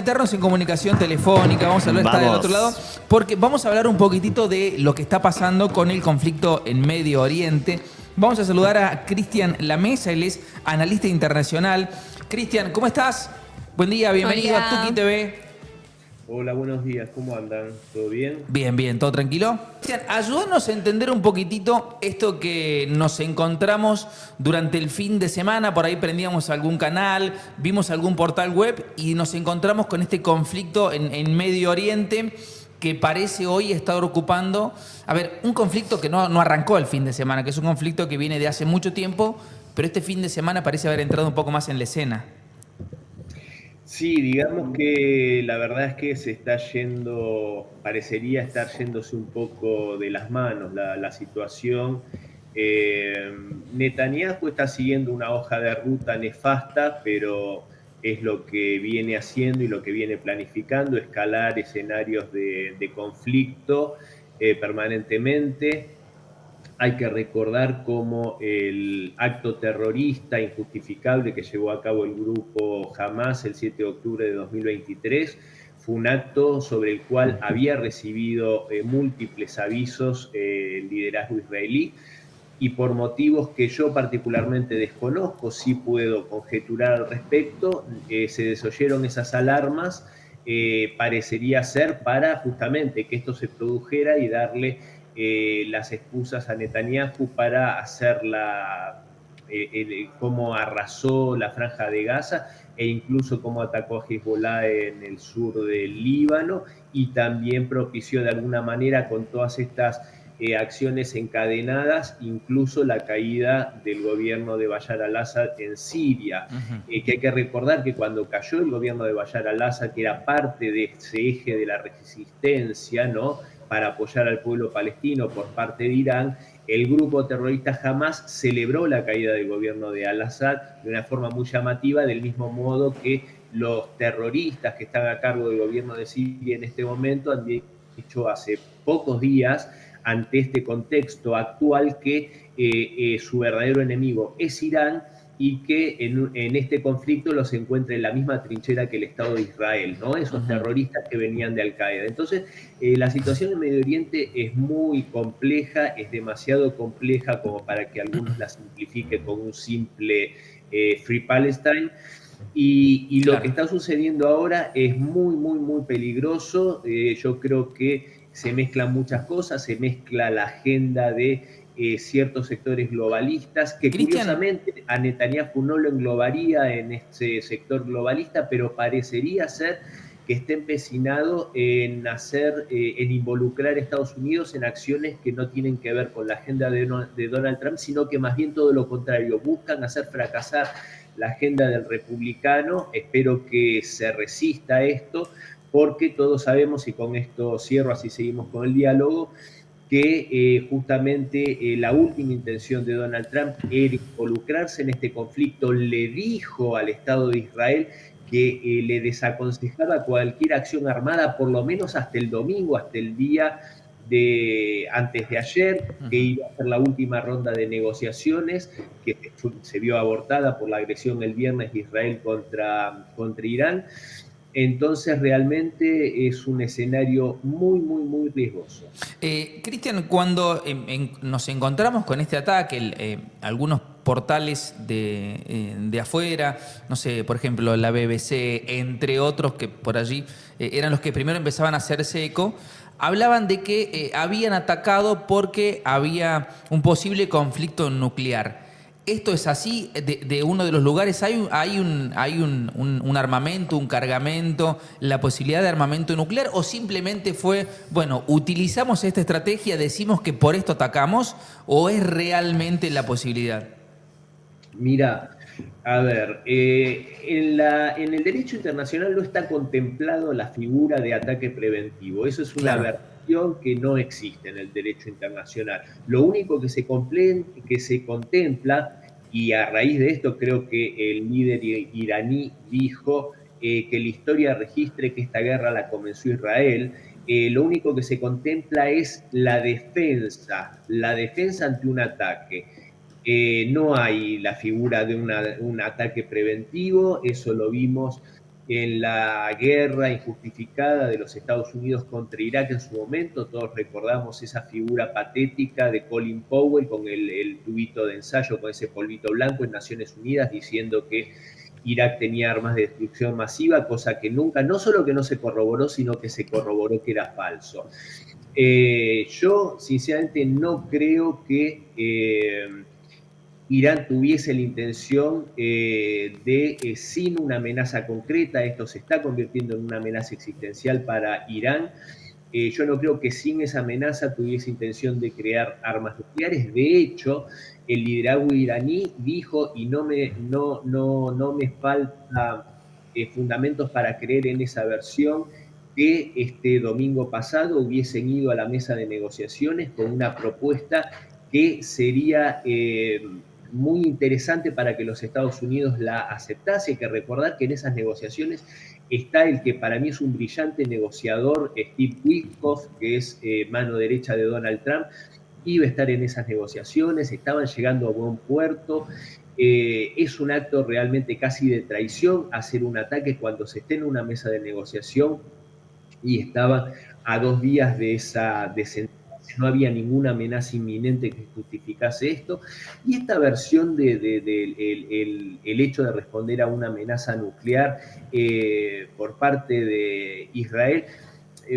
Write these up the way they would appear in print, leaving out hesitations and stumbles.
Meternos en comunicación telefónica, vamos a hablar, está del otro lado, porque vamos a hablar un poquitito de lo que está pasando con el conflicto en Medio Oriente. Vamos a saludar a Cristian Lamesa, él es analista internacional. Cristian, ¿cómo estás? Buen día, bienvenido a Tuki Hola. TV. Hola, buenos días, ¿cómo andan? ¿Todo bien? Bien, bien, ¿todo tranquilo? Cristian, ayúdanos a entender un poquitito esto que nos encontramos durante el fin de semana. Por ahí prendíamos algún canal, vimos algún portal web y nos encontramos con este conflicto en Medio Oriente que parece hoy estar ocupando, a ver, un conflicto que no arrancó el fin de semana, que es un conflicto que viene de hace mucho tiempo, pero este fin de semana parece haber entrado un poco más en la escena. Sí, digamos que la verdad es que se está yendo, parecería estar yéndose un poco de las manos la situación. Netanyahu está siguiendo una hoja de ruta nefasta, pero es lo que viene haciendo y lo que viene planificando, escalar escenarios de conflicto permanentemente. Hay que recordar cómo el acto terrorista injustificable que llevó a cabo el grupo Hamas el 7 de octubre de 2023 fue un acto sobre el cual había recibido múltiples avisos el liderazgo israelí, y por motivos que yo particularmente desconozco, sí puedo conjeturar al respecto, se desoyeron esas alarmas. Parecería ser para justamente que esto se produjera y darle las excusas a Netanyahu para hacer cómo arrasó la franja de Gaza e incluso cómo atacó a Hezbollah en el sur del Líbano, y también propició de alguna manera con todas estas acciones encadenadas, incluso la caída del gobierno de Bashar al-Assad en Siria. Que hay que recordar que cuando cayó el gobierno de Bashar al-Assad, que era parte de ese eje de la resistencia, ¿no?, para apoyar al pueblo palestino por parte de Irán, el grupo terrorista Hamas celebró la caída del gobierno de al-Assad de una forma muy llamativa, del mismo modo que los terroristas que están a cargo del gobierno de Siria en este momento han dicho hace pocos días, ante este contexto actual, que su verdadero enemigo es Irán, y que en este conflicto los encuentra en la misma trinchera que el Estado de Israel, ¿no? Esos terroristas que venían de Al-Qaeda. Entonces, la situación en Medio Oriente es muy compleja, es demasiado compleja como para que algunos la simplifiquen con un simple Free Palestine. Y lo que Claro. está sucediendo ahora es muy, muy, muy peligroso. Yo creo que se mezclan muchas cosas, se mezcla la agenda de ciertos sectores globalistas, que Cristian, curiosamente a Netanyahu no lo englobaría en ese sector globalista, pero parecería ser que está empecinado en en involucrar a Estados Unidos en acciones que no tienen que ver con la agenda de Donald Trump, sino que más bien todo lo contrario, buscan hacer fracasar la agenda del republicano. Espero que se resista a esto, porque todos sabemos, y con esto cierro, así seguimos con el diálogo, que justamente la última intención de Donald Trump era involucrarse en este conflicto. Le dijo al Estado de Israel que le desaconsejaba cualquier acción armada, por lo menos hasta el domingo, hasta el día de antes de ayer, que iba a ser la última ronda de negociaciones, que se vio abortada por la agresión el viernes de Israel contra Irán. Entonces realmente es un escenario muy, muy, muy riesgoso. Cristian, cuando nos encontramos con este ataque, algunos portales de afuera, no sé, por ejemplo, la BBC, entre otros que por allí eran los que primero empezaban a hacerse eco, hablaban de que habían atacado porque había un posible conflicto nuclear. ¿Esto es así de uno de los lugares? ¿Hay un armamento, un cargamento, la posibilidad de armamento nuclear? ¿O simplemente fue, bueno, utilizamos esta estrategia, decimos que por esto atacamos? ¿O es realmente la posibilidad? Mira, a ver, en el derecho internacional no está contemplado la figura de ataque preventivo. Eso es una Claro. versión que no existe en el derecho internacional. Lo único que se contempla, y a raíz de esto creo que el líder iraní dijo que la historia registre que esta guerra la comenzó Israel. Lo único que se contempla es la defensa ante un ataque. No hay la figura de un ataque preventivo. Eso lo vimos en la guerra injustificada de los Estados Unidos contra Irak en su momento. Todos recordamos esa figura patética de Colin Powell con el tubito de ensayo, con ese polvito blanco en Naciones Unidas, diciendo que Irak tenía armas de destrucción masiva, cosa que nunca, no solo que no se corroboró, sino que se corroboró que era falso. Yo, sinceramente, no creo que Irán tuviese la intención sin una amenaza concreta, esto se está convirtiendo en una amenaza existencial para Irán. Yo no creo que sin esa amenaza tuviese intención de crear armas nucleares. De hecho, el liderazgo iraní dijo, y no me falta fundamentos para creer en esa versión, que este domingo pasado hubiesen ido a la mesa de negociaciones con una propuesta que sería muy interesante para que los Estados Unidos la aceptase. Hay que recordar que en esas negociaciones está el que para mí es un brillante negociador, Steve Witkoff, que es mano derecha de Donald Trump, iba a estar en esas negociaciones, estaban llegando a buen puerto. Es un acto realmente casi de traición hacer un ataque cuando se esté en una mesa de negociación y estaba a 2 días de esa sentencia. No había ninguna amenaza inminente que justificase esto. Y esta versión el hecho de responder a una amenaza nuclear por parte de Israel,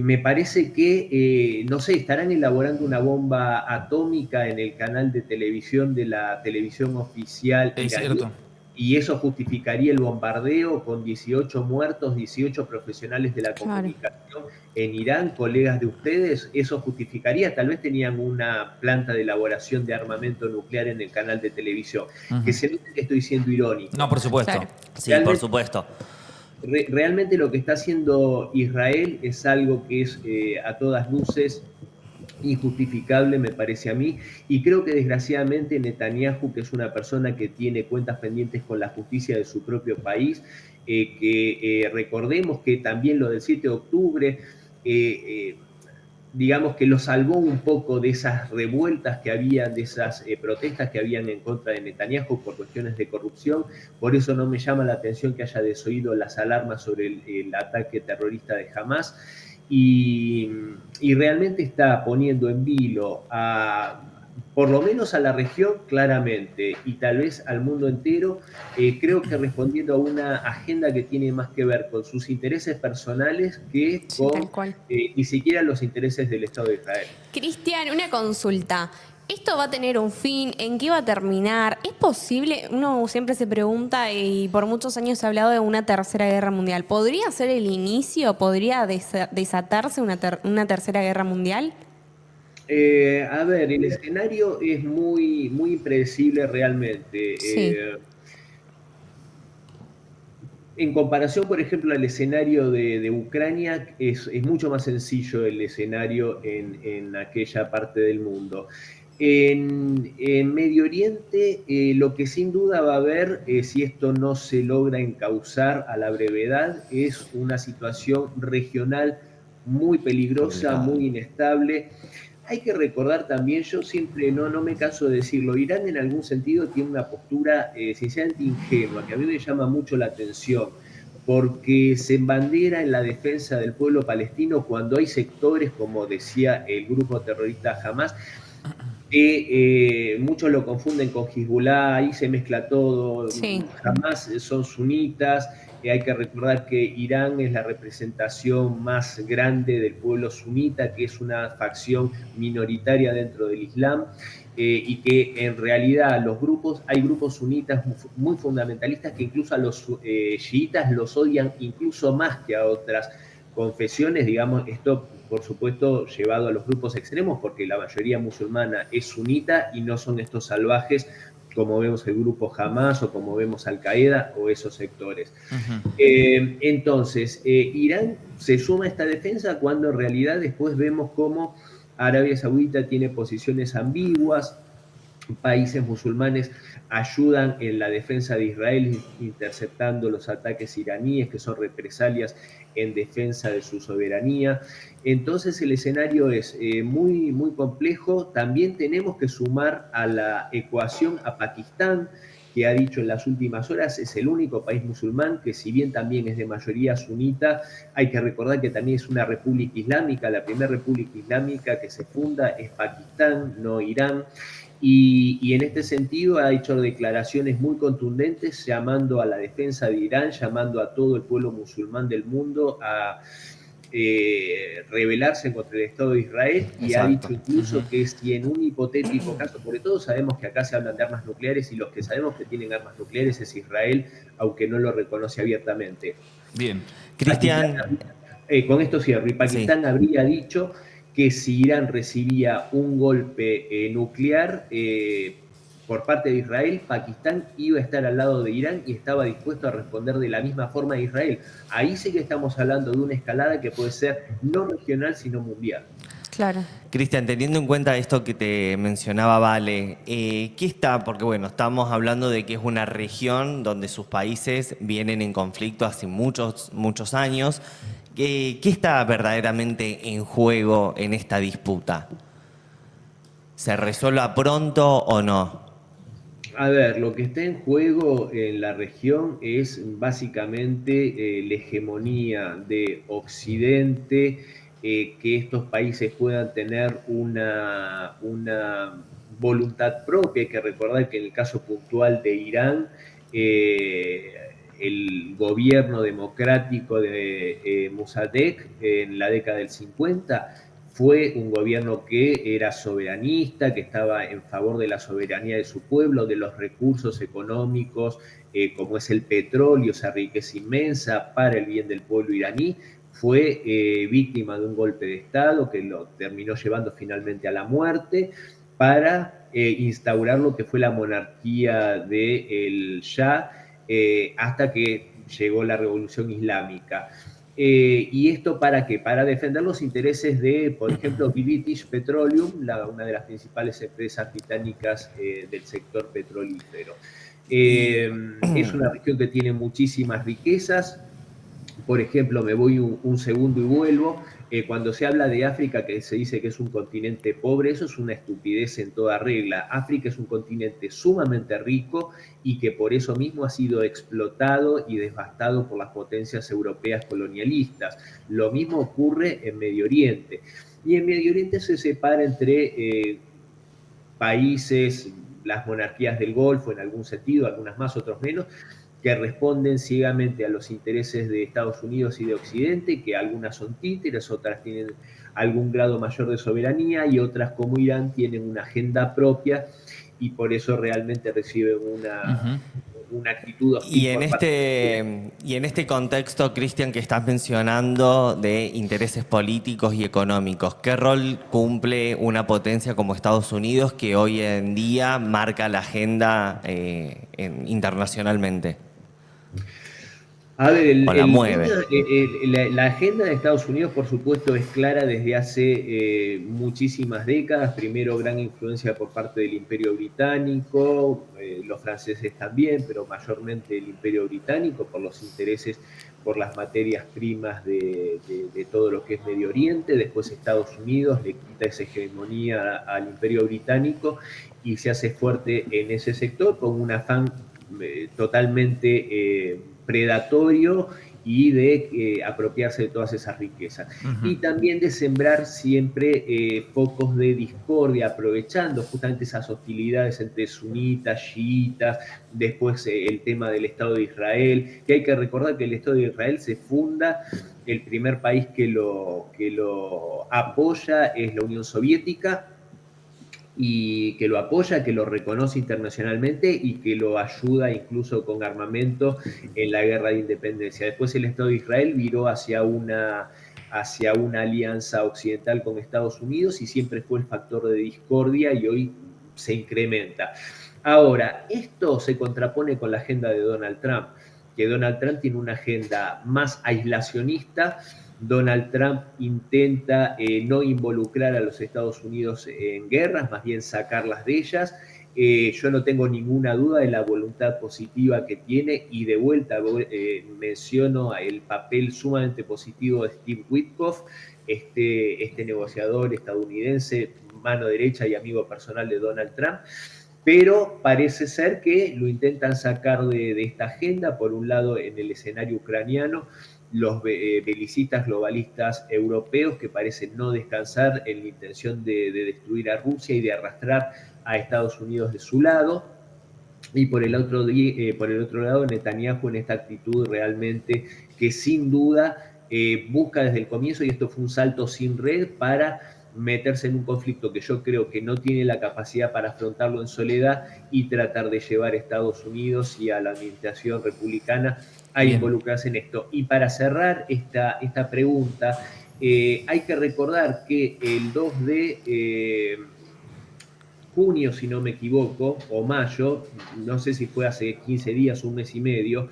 me parece que, no sé, estarán elaborando una bomba atómica en el canal de televisión de la televisión oficial Es iraní. cierto. Y eso justificaría el bombardeo con 18 muertos, 18 profesionales de la comunicación en Irán, colegas de ustedes. Eso justificaría, tal vez tenían una planta de elaboración de armamento nuclear en el canal de televisión. Que se note que estoy siendo irónico. No, por supuesto. Claro. Sí, por supuesto. Realmente lo que está haciendo Israel es algo que es a todas luces injustificable, me parece a mí, y creo que desgraciadamente Netanyahu, que es una persona que tiene cuentas pendientes con la justicia de su propio país, recordemos que también lo del 7 de octubre, digamos que lo salvó un poco de esas revueltas que habían, de esas protestas que habían en contra de Netanyahu por cuestiones de corrupción. Por eso no me llama la atención que haya desoído las alarmas sobre el ataque terrorista de Hamas. Y realmente está poniendo en vilo por lo menos a la región claramente y tal vez al mundo entero, creo que respondiendo a una agenda que tiene más que ver con sus intereses personales que con ni siquiera los intereses del Estado de Israel. Cristian, una consulta. ¿Esto va a tener un fin? ¿En qué va a terminar? ¿Es posible? Uno siempre se pregunta, y por muchos años se ha hablado de una tercera guerra mundial. ¿Podría ser el inicio? ¿Podría desatarse una tercera guerra mundial? A ver, el escenario es muy, muy impredecible realmente. Sí. En comparación, por ejemplo, al escenario de Ucrania, es mucho más sencillo el escenario en aquella parte del mundo. En Medio Oriente, lo que sin duda va a haber, si esto no se logra encauzar a la brevedad, es una situación regional muy peligrosa, muy inestable. Hay que recordar también, yo siempre no me canso de decirlo, Irán en algún sentido tiene una postura sinceramente ingenua, que a mí me llama mucho la atención, porque se embandera en la defensa del pueblo palestino cuando hay sectores, como decía el grupo terrorista Hamas, que muchos lo confunden con Hezbollah, ahí se mezcla todo, Sí. Hamas son sunitas. Hay que recordar que Irán es la representación más grande del pueblo sunita, que es una facción minoritaria dentro del Islam, y que en realidad hay grupos sunitas muy fundamentalistas que incluso a los chiitas los odian incluso más que a otras confesiones, digamos, esto por supuesto llevado a los grupos extremos, porque la mayoría musulmana es sunita y no son estos salvajes como vemos el grupo Hamas o como vemos Al Qaeda o esos sectores. Entonces, Irán se suma a esta defensa cuando en realidad después vemos cómo Arabia Saudita tiene posiciones ambiguas, países musulmanes ayudan en la defensa de Israel interceptando los ataques iraníes, que son represalias en defensa de su soberanía. Entonces el escenario es muy, muy complejo. También tenemos que sumar a la ecuación a Pakistán, que ha dicho en las últimas horas, es el único país musulmán que, si bien también es de mayoría sunita, hay que recordar que también es una república islámica. La primera república islámica que se funda es Pakistán, no Irán. Y en este sentido ha hecho declaraciones muy contundentes llamando a la defensa de Irán, llamando a todo el pueblo musulmán del mundo a rebelarse contra el Estado de Israel, y ha dicho incluso que si en un hipotético caso, porque todos sabemos que acá se hablan de armas nucleares y los que sabemos que tienen armas nucleares es Israel, aunque no lo reconoce abiertamente. Bien. Cristian. Con esto cierro. Y Pakistán Sí. habría dicho que si Irán recibía un golpe nuclear por parte de Israel, Pakistán iba a estar al lado de Irán y estaba dispuesto a responder de la misma forma de Israel. Ahí sí que estamos hablando de una escalada que puede ser no regional, sino mundial. Claro. Cristian, teniendo en cuenta esto que te mencionaba Vale, ¿qué está? Porque bueno, estamos hablando de que es una región donde sus países vienen en conflicto hace muchos años. ¿Qué está verdaderamente en juego en esta disputa? ¿Se resuelva pronto o no? A ver, lo que está en juego en la región es básicamente la hegemonía de Occidente, que estos países puedan tener una voluntad propia. Hay que recordar que en el caso puntual de Irán, el gobierno democrático de Mossadegh en la década del 50 fue un gobierno que era soberanista, que estaba en favor de la soberanía de su pueblo, de los recursos económicos, como es el petróleo, esa riqueza inmensa para el bien del pueblo iraní. Fue víctima de un golpe de Estado que lo terminó llevando finalmente a la muerte para instaurar lo que fue la monarquía del Shah, hasta que llegó la Revolución Islámica. ¿Y esto para qué? Para defender los intereses de, por ejemplo, British Petroleum, una de las principales empresas británicas del sector petrolífero. Es una región que tiene muchísimas riquezas. Por ejemplo, me voy un segundo y vuelvo. Cuando se habla de África, que se dice que es un continente pobre, eso es una estupidez en toda regla. África es un continente sumamente rico y que por eso mismo ha sido explotado y devastado por las potencias europeas colonialistas. Lo mismo ocurre en Medio Oriente. Y en Medio Oriente se separa entre países, las monarquías del Golfo en algún sentido, algunas más, otros menos, que responden ciegamente a los intereses de Estados Unidos y de Occidente, que algunas son títeres, otras tienen algún grado mayor de soberanía y otras, como Irán, tienen una agenda propia y por eso realmente reciben una actitud hostil. Y en este contexto, Cristian, que estás mencionando de intereses políticos y económicos, ¿qué rol cumple una potencia como Estados Unidos que hoy en día marca la agenda internacionalmente? A ver, mueve. la agenda de Estados Unidos, por supuesto, es clara desde hace muchísimas décadas. Primero, gran influencia por parte del Imperio Británico, los franceses también, pero mayormente el Imperio Británico, por los intereses, por las materias primas de todo lo que es Medio Oriente. Después Estados Unidos le quita esa hegemonía al Imperio Británico y se hace fuerte en ese sector con un afán totalmente predatorio y de apropiarse de todas esas riquezas. Y también de sembrar siempre focos de discordia, aprovechando justamente esas hostilidades entre sunitas, chiitas, después el tema del Estado de Israel, que hay que recordar que el Estado de Israel se funda, el primer país que lo apoya es la Unión Soviética, y que lo apoya, que lo reconoce internacionalmente y que lo ayuda incluso con armamento en la guerra de independencia. Después el Estado de Israel viró hacia una alianza occidental con Estados Unidos y siempre fue el factor de discordia y hoy se incrementa. Ahora, esto se contrapone con la agenda de Donald Trump, que Donald Trump tiene una agenda más aislacionista. Donald Trump intenta no involucrar a los Estados Unidos en guerras, más bien sacarlas de ellas. Yo no tengo ninguna duda de la voluntad positiva que tiene y de vuelta menciono el papel sumamente positivo de Steve Witkoff, este negociador estadounidense, mano derecha y amigo personal de Donald Trump, pero parece ser que lo intentan sacar de esta agenda, por un lado en el escenario ucraniano, los belicistas globalistas europeos que parecen no descansar en la intención de destruir a Rusia y de arrastrar a Estados Unidos de su lado, y por el otro lado Netanyahu en esta actitud realmente que sin duda busca desde el comienzo, y esto fue un salto sin red, para meterse en un conflicto que yo creo que no tiene la capacidad para afrontarlo en soledad y tratar de llevar a Estados Unidos y a la administración republicana a Bien. involucrarse en esto. Y para cerrar esta pregunta, hay que recordar que el 2 de junio, si no me equivoco, o mayo, no sé si fue hace 15 días o un mes y medio,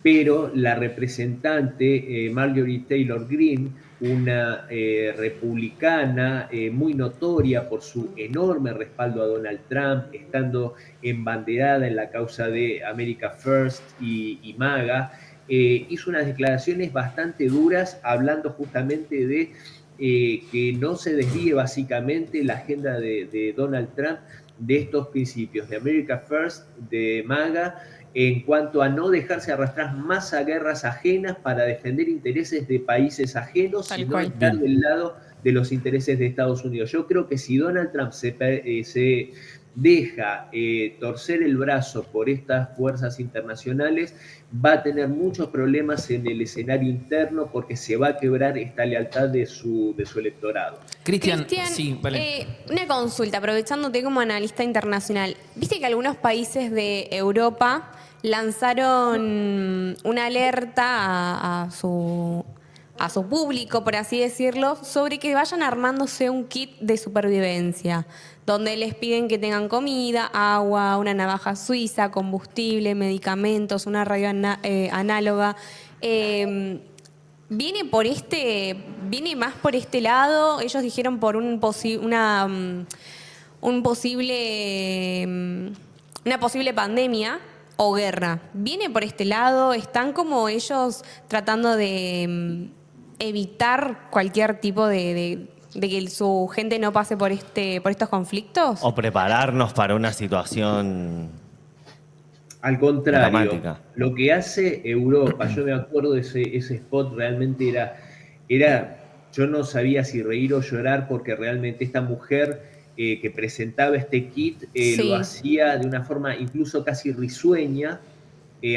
pero la representante Marjorie Taylor Greene, una republicana muy notoria por su enorme respaldo a Donald Trump, estando embanderada en la causa de America First y MAGA, hizo unas declaraciones bastante duras hablando justamente de que no se desvíe básicamente la agenda de Donald Trump de estos principios, de America First, de MAGA, en cuanto a no dejarse arrastrar más a guerras ajenas para defender intereses de países ajenos, Tal sino cual. estar del lado de los intereses de Estados Unidos. Yo creo que si Donald Trump se deja torcer el brazo por estas fuerzas internacionales, va a tener muchos problemas en el escenario interno porque se va a quebrar esta lealtad de su electorado. Cristian, Cristian, sí, vale. una consulta, aprovechándote como analista internacional. Viste que algunos países de Europa lanzaron una alerta a su público, por así decirlo, sobre que vayan armándose un kit de supervivencia, donde les piden que tengan comida, agua, una navaja suiza, combustible, medicamentos, una radio análoga. ¿Viene más por este lado? Ellos dijeron por una posible pandemia o guerra. ¿Viene por este lado? ¿Están como ellos tratando de evitar cualquier tipo de que su gente no pase por estos conflictos? O prepararnos para una situación Al contrario, dramática. lo que hace Europa, yo me acuerdo de ese spot, realmente era, yo no sabía si reír o llorar porque realmente esta mujer que presentaba este kit Sí. lo hacía de una forma incluso casi risueña,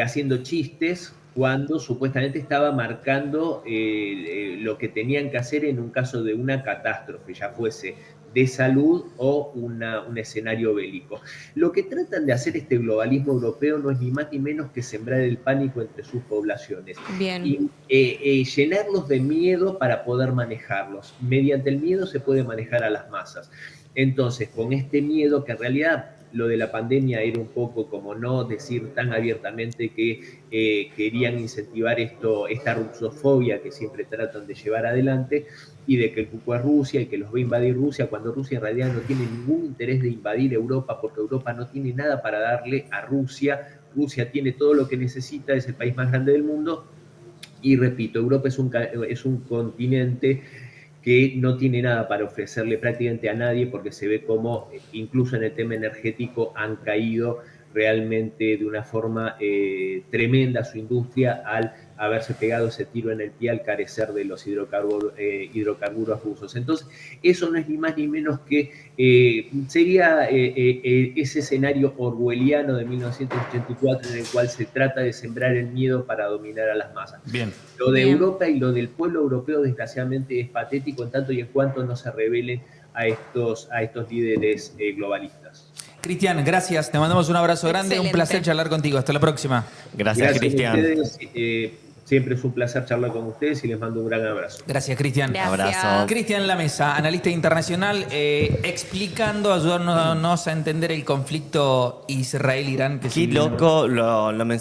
haciendo chistes cuando supuestamente estaba marcando lo que tenían que hacer en un caso de una catástrofe, ya fuese de salud o un escenario bélico. Lo que tratan de hacer este globalismo europeo no es ni más ni menos que sembrar el pánico entre sus poblaciones. Bien. Y llenarlos de miedo para poder manejarlos. Mediante el miedo se puede manejar a las masas. Entonces, con este miedo, que en realidad lo de la pandemia era un poco como no decir tan abiertamente que querían incentivar esta rusofobia que siempre tratan de llevar adelante, y de que el cuco es Rusia y que los va a invadir Rusia, cuando Rusia en realidad no tiene ningún interés de invadir Europa, porque Europa no tiene nada para darle a Rusia. Rusia tiene todo lo que necesita, es el país más grande del mundo, y repito, Europa es un continente que no tiene nada para ofrecerle prácticamente a nadie, porque se ve como incluso en el tema energético han caído realmente de una forma tremenda su industria al haberse pegado ese tiro en el pie al carecer de los hidrocarburos rusos. Entonces, eso no es ni más ni menos que sería ese escenario orwelliano de 1984 en el cual se trata de sembrar el miedo para dominar a las masas. Bien. Lo de Bien. Europa y lo del pueblo europeo, desgraciadamente, es patético en tanto y en cuanto no se revelen a estos líderes globalistas. Cristian, gracias. Te mandamos un abrazo grande. Un Excelente. placer charlar contigo. Hasta la próxima. Gracias, Cristian. a ustedes. Siempre es un placer charlar con ustedes y les mando un gran abrazo. Gracias, Cristian. Gracias. Abrazo. Cristian Lamesa, analista internacional, explicando, ayudándonos a entender el conflicto Israel-Irán que se Qué vive en loco lo mencioné.